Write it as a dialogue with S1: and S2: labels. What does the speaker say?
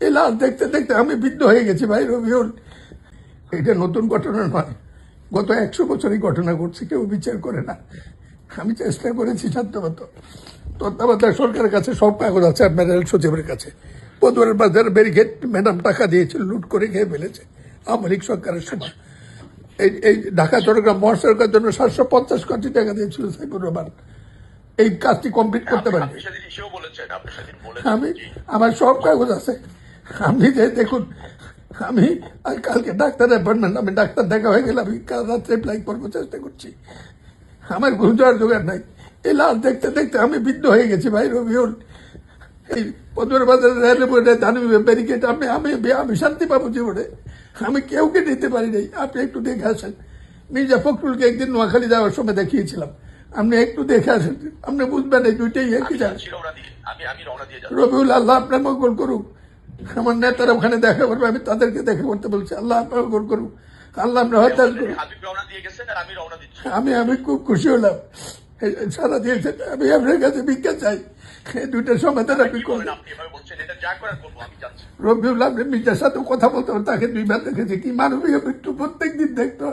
S1: এই লাশ দেখতে দেখতে আমি বিদ্ধ হয়ে গেছি ভাই রবিউল। এটা নতুন ঘটনা নয়, গত 100 বছরই ঘটনা ঘটছে, কেউ বিচার করে না। আমি চেষ্টা করেছি সাধ্যমতো। তত্ত্বাবধায়ক সরকারের কাছে সব কাগজ আছে, আপনার রেল সচিবের কাছে। পদুয়ারের বাজার ব্যারিকেড ম্যাডাম টাকা দিয়েছিল, লুট করে খেয়ে ফেলেছে আওয়ামী লীগ সরকারের সময়। এই ঢাকা চট্টগ্রাম মহাসড়কের জন্য 750 কোটি টাকা দিয়েছিল সাইফুর রহমান। এই কাজটি কমপ্লিট করতে পারি। আমি আমার সব কাগজ আছে, আপনি যে দেখুন। আমি কালকে ডাক্তার অ্যাপয়েন্টমেন্ট, আমি ডাক্তার দেখা হয়ে গেলে আমি কাল রাত্রে অ্যাপ্লাই করবো, চেষ্টা করছি। আমার ঘুম যাওয়ার জোগাড় নাই। এই লাশ দেখতে দেখতে আমি বিদ্ধ হয়ে গেছি ভাই রবিউল। এই পদুয়ার বাজারের রেলওয়ে দানবী ব্যারিকেড আমি শান্তি পাবো জীবনে। আমি কেউকে নিতে পারি নাই। আপনি একটু দেখে আসেন। মির্জা ফখরুলকে একদিন নোয়াখালী যাওয়ার সময় দেখিয়েছিলাম, আপনি একটু দেখে আসেন, আপনি বুঝবেন এই দুইটাই একই জায়গা। রবিউল, আল্লাহ আপনার মঙ্গল করুক। আমার নেতারা ওখানে দেখা করবে, আমি তাদেরকে দেখা করতে বলছি। আল্লাহ আপনার মঙ্গল করুক, আল্লাহ আমরা হত্যা করুক। আমি খুব খুশি হলাম, সারা দিয়েছে। আমি আপনার কাছে ভিক্ষা চাই, এই দুইটার সমাধান আপনি করবেন। রবিউল, আপনি মির্জার সাথে কথা বলতে হবে, তাকে 2 বার দেখেছি, কি মানবীয় মৃত্যু প্রত্যেক দিন দেখতে